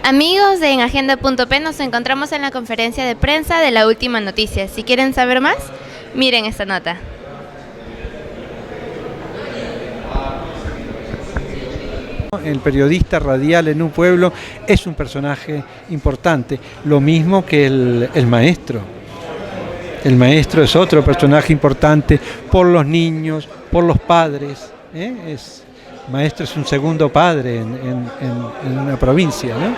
Amigos de En Agenda.p, nos encontramos en la conferencia de prensa de la última noticia. Si quieren saber más, miren esta nota. El periodista radial en un pueblo es un personaje importante, lo mismo que el maestro. El maestro es otro personaje importante por los niños, por los padres. Maestro es un segundo padre en una provincia, ¿no?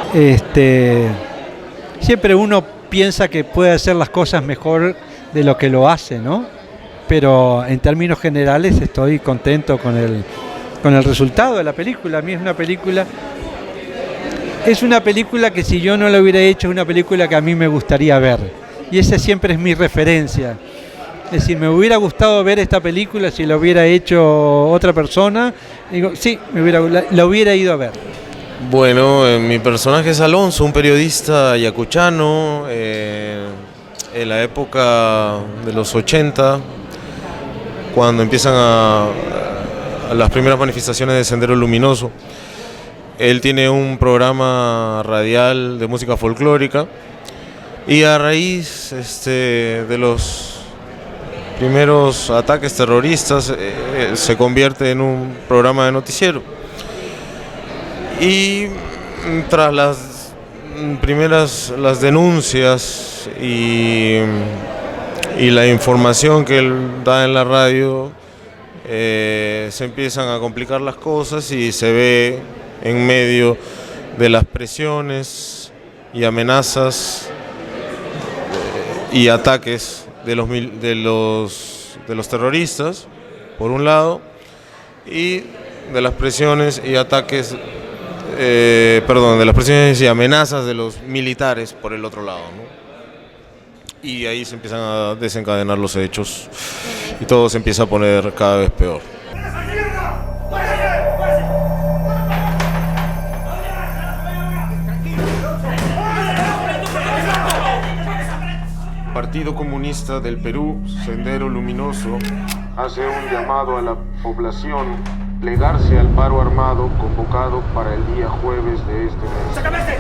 Siempre uno piensa que puede hacer las cosas mejor de lo que lo hace, ¿no? Pero en términos generales estoy contento con el resultado de la película. A mí es una película que si yo no la hubiera hecho, es una película que a mí me gustaría ver. Y esa siempre es mi referencia. Es decir, me hubiera gustado ver esta película si la hubiera hecho otra persona. Digo, sí, la hubiera ido a ver. Bueno, mi personaje es Alonso, un periodista ayacuchano, en la época de los 80, cuando empiezan a las primeras manifestaciones de Sendero Luminoso. Él tiene un programa radial de música folclórica y a raíz de los primeros ataques terroristas se convierte en un programa de noticiero. Y tras las denuncias y la información que él da en la radio, se empiezan a complicar las cosas y se ve en medio de las presiones y amenazas y ataques de los terroristas, por un lado, y de las presiones y ataques, de las presiones y amenazas de los militares por el otro lado, ¿no? Y ahí se empiezan a desencadenar los hechos y todo se empieza a poner cada vez peor. Partido Comunista del Perú, Sendero Luminoso, hace un llamado a la población plegarse al paro armado convocado para el día jueves de este mes. ¡Sácame este!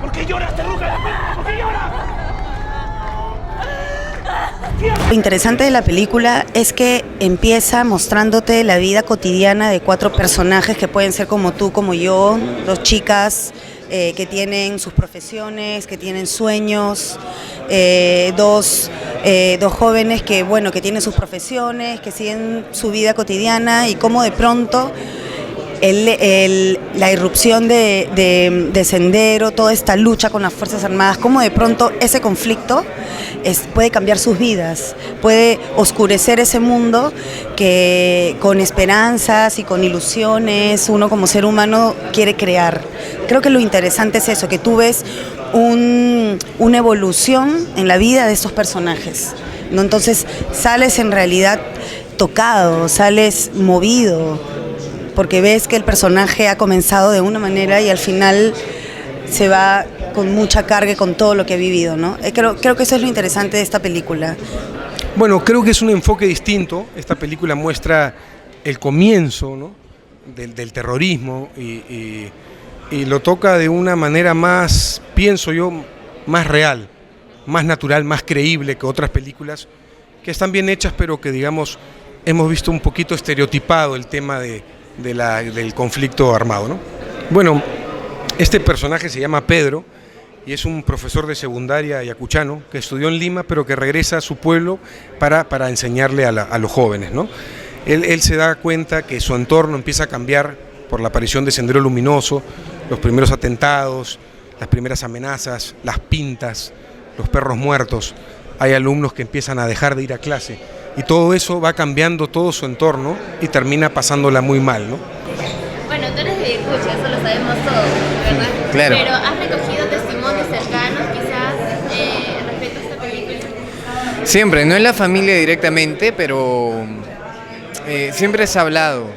¿Por qué lloras, Terruca? ¿Por qué lloras? Lo interesante de la película es que empieza mostrándote la vida cotidiana de 4 personajes que pueden ser como tú, como yo, 2 chicas que tienen sus profesiones, que tienen sueños, dos jóvenes que tienen sus profesiones, que siguen su vida cotidiana, y cómo de pronto la irrupción de Sendero, toda esta lucha con las Fuerzas Armadas, cómo de pronto ese conflicto puede cambiar sus vidas, puede oscurecer ese mundo que con esperanzas y con ilusiones uno como ser humano quiere crear. Creo que lo interesante es eso, que tú ves una evolución en la vida de estos personajes, ¿no? Entonces sales en realidad tocado, sales movido, porque ves que el personaje ha comenzado de una manera y al final se va con mucha carga con todo lo que ha vivido, ¿no? Creo que eso es lo interesante de esta película. Bueno, creo que es un enfoque distinto. Esta película muestra el comienzo, ¿no?, del terrorismo y lo toca de una manera más, pienso yo, más real, más natural, más creíble que otras películas que están bien hechas, pero que, digamos, hemos visto un poquito estereotipado el tema del conflicto armado, ¿no? Bueno, este personaje se llama Pedro y es un profesor de secundaria ayacuchano que estudió en Lima, pero que regresa a su pueblo para enseñarle a los jóvenes, ¿no? Él se da cuenta que su entorno empieza a cambiar por la aparición de Sendero Luminoso, los primeros atentados, las primeras amenazas, las pintas, los perros muertos. Hay alumnos que empiezan a dejar de ir a clase y todo eso va cambiando todo su entorno y termina pasándola muy mal, ¿no? Bueno, tú eres de Ayacucho, eso lo sabemos todos, ¿verdad? Claro. Pero ¿has recogido testimonios cercanos quizás respecto a esta película? Siempre, no en la familia directamente, pero siempre se ha hablado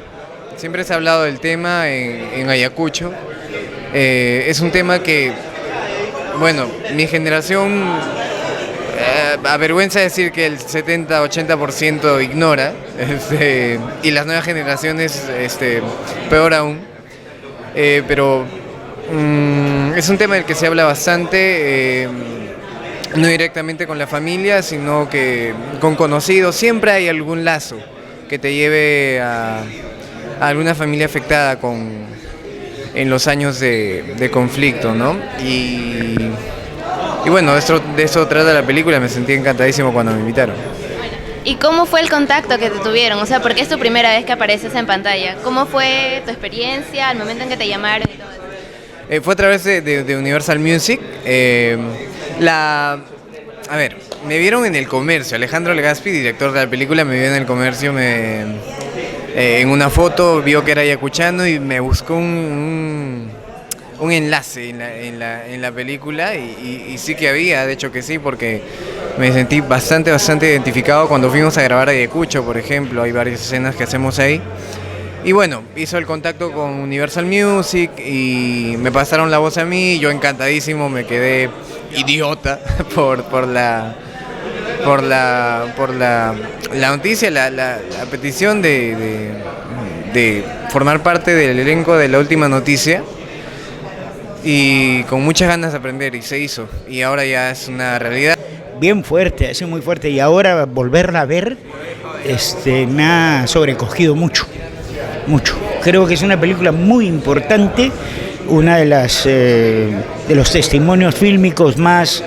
del tema en Ayacucho. Es un tema que, bueno, mi generación, avergüenza decir que el 70-80% ignora, y las nuevas generaciones, peor aún. pero es un tema del que se habla bastante, no directamente con la familia, sino que con conocidos. Siempre hay algún lazo que te lleve a alguna familia afectada en los años de conflicto, ¿no? Y bueno, de eso trata la película. Me sentí encantadísimo cuando me invitaron. ¿Y cómo fue el contacto que te tuvieron? O sea, porque es tu primera vez que apareces en pantalla. ¿Cómo fue tu experiencia al momento en que te llamaron y todo eso? Fue a través de Universal Music. A ver, me vieron en El Comercio. Alejandro Legaspi, director de la película, me vio en El Comercio, en una foto, vio que era ayacuchano y me buscó un enlace en la película y sí que había, de hecho que sí, porque me sentí bastante identificado cuando fuimos a grabar Ayacucho, por ejemplo. Hay varias escenas que hacemos ahí. Y bueno, hizo el contacto con Universal Music y me pasaron la voz a mí. Yo encantadísimo, me quedé idiota por la noticia, la petición de formar parte del elenco de La Última Noticia, y con muchas ganas de aprender, y se hizo, y ahora ya es una realidad. Bien fuerte, ha sido muy fuerte, y ahora volverla a ver me ha sobrecogido mucho. Creo que es una película muy importante, una de los testimonios fílmicos más,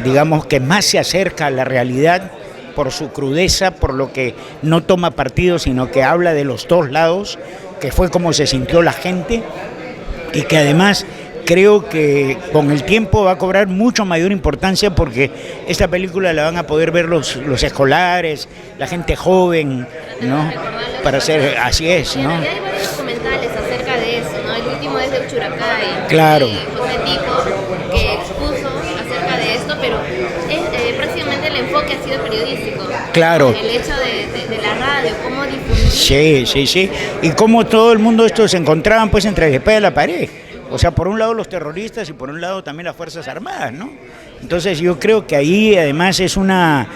digamos, que más se acerca a la realidad por su crudeza, por lo que no toma partido, sino que habla de los dos lados, que fue como se sintió la gente, y que además creo que con el tiempo va a cobrar mucho mayor importancia, porque esta película la van a poder ver los escolares, la gente joven, ¿no? Para hacer, así es, ¿no? Hay varios documentales acerca de eso, ¿no? El último es de Uchuracay. Claro. José Tipo, que expuso acerca de esto, pero prácticamente el enfoque ha sido periodístico. Claro. El hecho de la radio, cómo difundir. Sí. Y cómo todo el mundo se encontraban pues entre la espada y la pared. O sea, por un lado los terroristas y por un lado también las Fuerzas Armadas, ¿no? Entonces yo creo que ahí además es una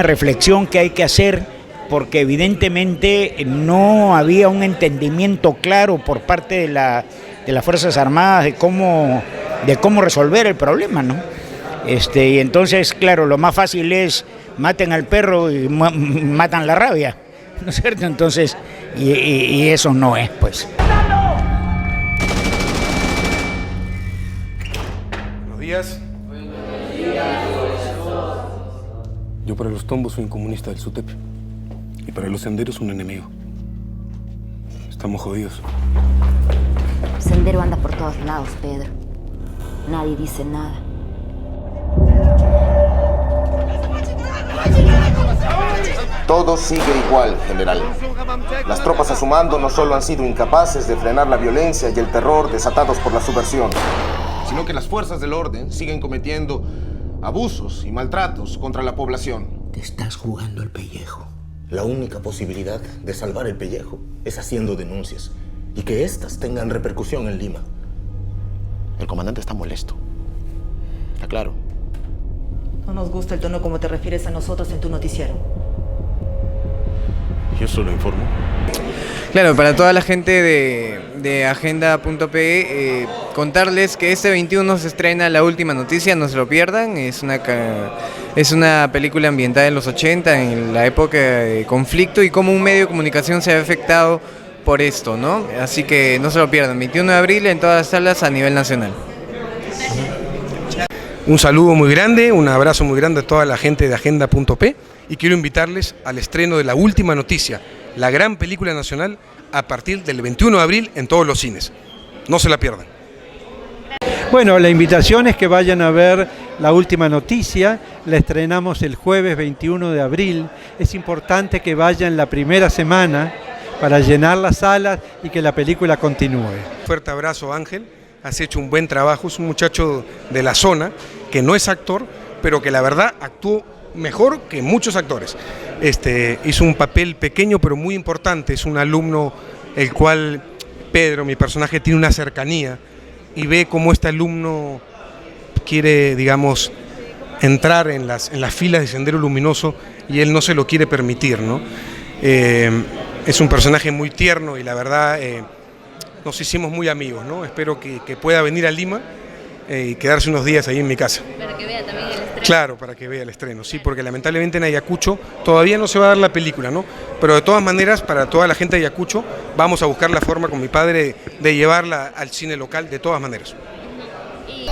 reflexión que hay que hacer, porque evidentemente no había un entendimiento claro por parte de las Fuerzas Armadas de cómo resolver el problema, ¿no? Y entonces, claro, lo más fácil es maten al perro y matan la rabia, ¿no es cierto? Entonces, y eso no es, pues. Buenos días. Yo para los tombos soy un comunista del SUTEP. Y para los senderos un enemigo. Estamos jodidos. Sendero anda por todos lados, Pedro. Nadie dice nada. Todo sigue igual, general. Las tropas a su mando no solo han sido incapaces de frenar la violencia y el terror desatados por la subversión, sino que las fuerzas del orden siguen cometiendo abusos y maltratos contra la población. Te estás jugando el pellejo. La única posibilidad de salvar el pellejo es haciendo denuncias y que éstas tengan repercusión en Lima. El comandante está molesto. ¿Está claro? No nos gusta el tono como te refieres a nosotros en tu noticiero. Yo solo informo. Claro, para toda la gente de Agenda.pe, contarles que este 21 se estrena La Última Noticia, no se lo pierdan. Es una película ambientada en los 80, en la época de conflicto, y cómo un medio de comunicación se ha afectado por esto, ¿no? Así que no se lo pierdan, 21 de abril en todas las salas a nivel nacional. Un saludo muy grande, un abrazo muy grande a toda la gente de Agenda.pe, y quiero invitarles al estreno de La Última Noticia, la gran película nacional, a partir del 21 de abril en todos los cines. No se la pierdan. Bueno, la invitación es que vayan a ver La Última Noticia. La estrenamos el jueves 21 de abril. Es importante que vayan la primera semana para llenar las salas y que la película continúe. Fuerte abrazo, Ángel. Has hecho un buen trabajo. Es un muchacho de la zona que no es actor, pero que la verdad actuó mejor que muchos actores. Hizo un papel pequeño pero muy importante. Es un alumno el cual Pedro, mi personaje, tiene una cercanía y ve cómo este alumno quiere, digamos, entrar en las filas de Sendero Luminoso y él no se lo quiere permitir, ¿no? Es un personaje muy tierno y la verdad nos hicimos muy amigos, ¿no? Espero que pueda venir a Lima y quedarse unos días ahí en mi casa. Para que vea también el estreno. Claro, para que vea el estreno, sí, porque lamentablemente en Ayacucho todavía no se va a dar la película, ¿no? Pero de todas maneras, para toda la gente de Ayacucho, vamos a buscar la forma con mi padre de llevarla al cine local, de todas maneras. Y